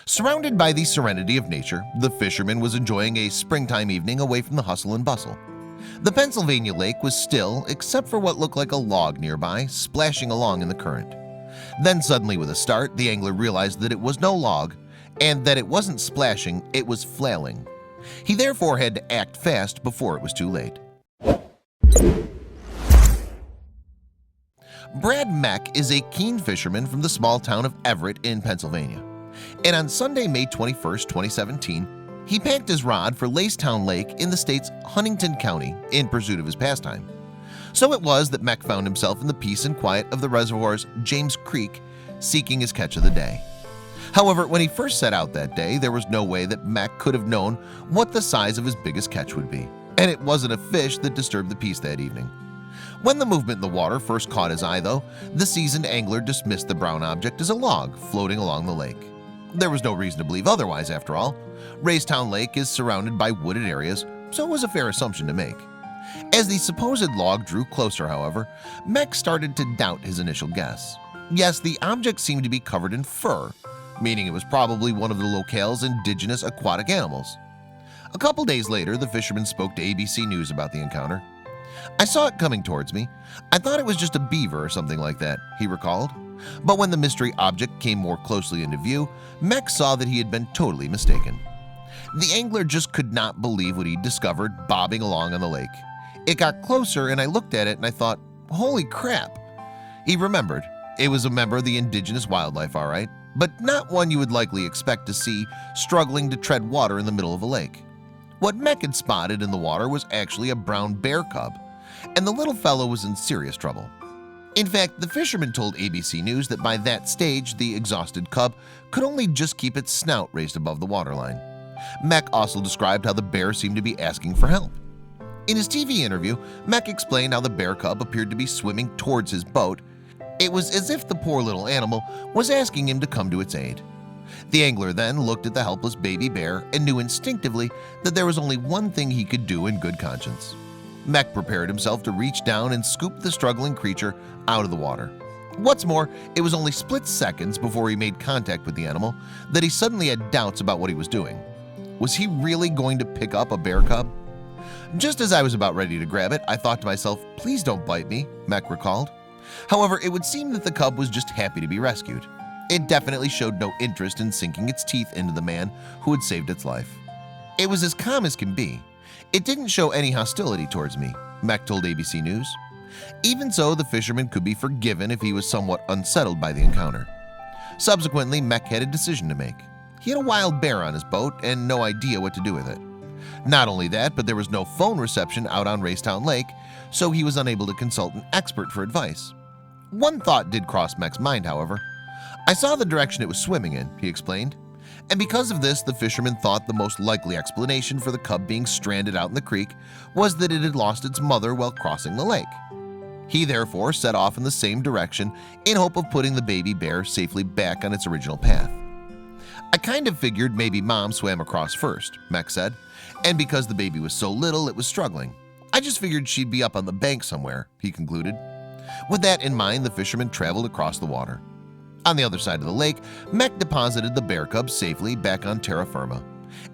Surrounded by the serenity of nature, the fisherman was enjoying a springtime evening away from the hustle and bustle. The Pennsylvania lake was still, except for what looked like a log nearby, splashing along in the current. Then suddenly with a start, the angler realized that it was no log, and that it wasn't splashing, it was flailing. He therefore had to act fast before it was too late. Brad Meck is a keen fisherman from the small town of Everett in Pennsylvania. And on Sunday, May 21, 2017, he packed his rod for Lacetown Lake in the state's Huntington County in pursuit of his pastime. So it was that Meck found himself in the peace and quiet of the reservoir's James Creek, seeking his catch of the day. However, when he first set out that day, there was no way that Meck could have known what the size of his biggest catch would be, and it wasn't a fish that disturbed the peace that evening. When the movement in the water first caught his eye, though, the seasoned angler dismissed the brown object as a log floating along the lake. There was no reason to believe otherwise, after all. Raystown Lake is surrounded by wooded areas, so it was a fair assumption to make. As the supposed log drew closer, however, Meck started to doubt his initial guess. Yes, the object seemed to be covered in fur, meaning it was probably one of the locale's indigenous aquatic animals. A couple days later, the fisherman spoke to ABC News about the encounter. "I saw it coming towards me. I thought it was just a beaver or something like that," he recalled. But when the mystery object came more closely into view, Meck saw that he had been totally mistaken. The angler just could not believe what he'd discovered bobbing along on the lake. "It got closer and I looked at it and I thought, holy crap." He remembered. It was a member of the indigenous wildlife, all right, but not one you would likely expect to see struggling to tread water in the middle of a lake. What Meck had spotted in the water was actually a brown bear cub, and the little fellow was in serious trouble. In fact, the fisherman told ABC News that by that stage, the exhausted cub could only just keep its snout raised above the waterline. Meck also described how the bear seemed to be asking for help. In his TV interview, Meck explained how the bear cub appeared to be swimming towards his boat. It was as if the poor little animal was asking him to come to its aid. The angler then looked at the helpless baby bear and knew instinctively that there was only one thing he could do in good conscience. Meck prepared himself to reach down and scoop the struggling creature out of the water. What's more, it was only split seconds before he made contact with the animal that he suddenly had doubts about what he was doing. Was he really going to pick up a bear cub? "Just as I was about ready to grab it, I thought to myself, please don't bite me," Meck recalled. However, it would seem that the cub was just happy to be rescued. It definitely showed no interest in sinking its teeth into the man who had saved its life. "It was as calm as can be. It didn't show any hostility towards me," Meck told ABC News. Even so, the fisherman could be forgiven if he was somewhat unsettled by the encounter. Subsequently, Meck had a decision to make. He had a wild bear on his boat and no idea what to do with it. Not only that, but there was no phone reception out on Raystown Lake, so he was unable to consult an expert for advice. One thought did cross Meck's mind, however. "I saw the direction it was swimming in," he explained. And because of this, the fisherman thought the most likely explanation for the cub being stranded out in the creek was that it had lost its mother while crossing the lake. He therefore set off in the same direction in hope of putting the baby bear safely back on its original path. "I kind of figured maybe mom swam across first," Meck said, "and because the baby was so little it was struggling. I just figured she'd be up on the bank somewhere," he concluded. With that in mind, the fisherman traveled across the water. On the other side of the lake, Meck deposited the bear cub safely back on terra firma,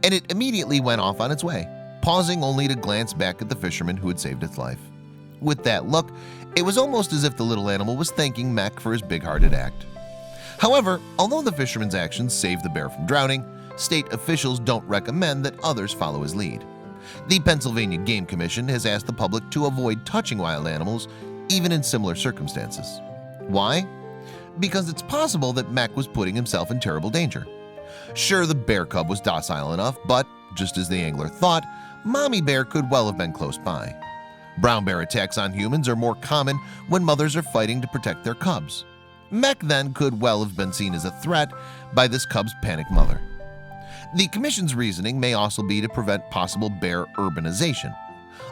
and it immediately went off on its way, pausing only to glance back at the fisherman who had saved its life. With that look, it was almost as if the little animal was thanking Meck for his big-hearted act. However, although the fisherman's actions saved the bear from drowning, state officials don't recommend that others follow his lead. The Pennsylvania Game Commission has asked the public to avoid touching wild animals, even in similar circumstances. Why? Because it's possible that Meck was putting himself in terrible danger. Sure, the bear cub was docile enough, but, just as the angler thought, mommy bear could well have been close by. Brown bear attacks on humans are more common when mothers are fighting to protect their cubs. Meck then could well have been seen as a threat by this cub's panicked mother. The Commission's reasoning may also be to prevent possible bear urbanization.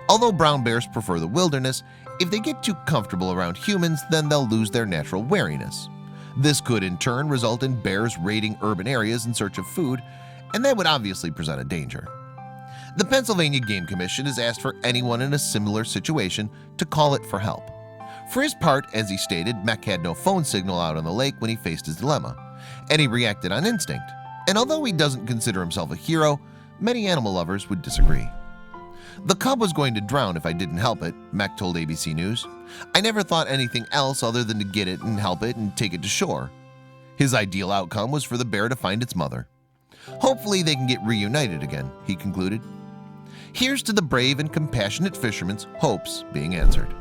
Although brown bears prefer the wilderness, if they get too comfortable around humans, then they'll lose their natural wariness. This could in turn result in bears raiding urban areas in search of food, and that would obviously present a danger. The Pennsylvania Game Commission has asked for anyone in a similar situation to call it for help. For his part, as he stated, Meck had no phone signal out on the lake when he faced his dilemma, and he reacted on instinct. And although he doesn't consider himself a hero, many animal lovers would disagree. "The cub was going to drown if I didn't help it," Mac told ABC News. "I never thought anything else other than to get it and help it and take it to shore." His ideal outcome was for the bear to find its mother. "Hopefully they can get reunited again," he concluded. Here's to the brave and compassionate fisherman's hopes being answered.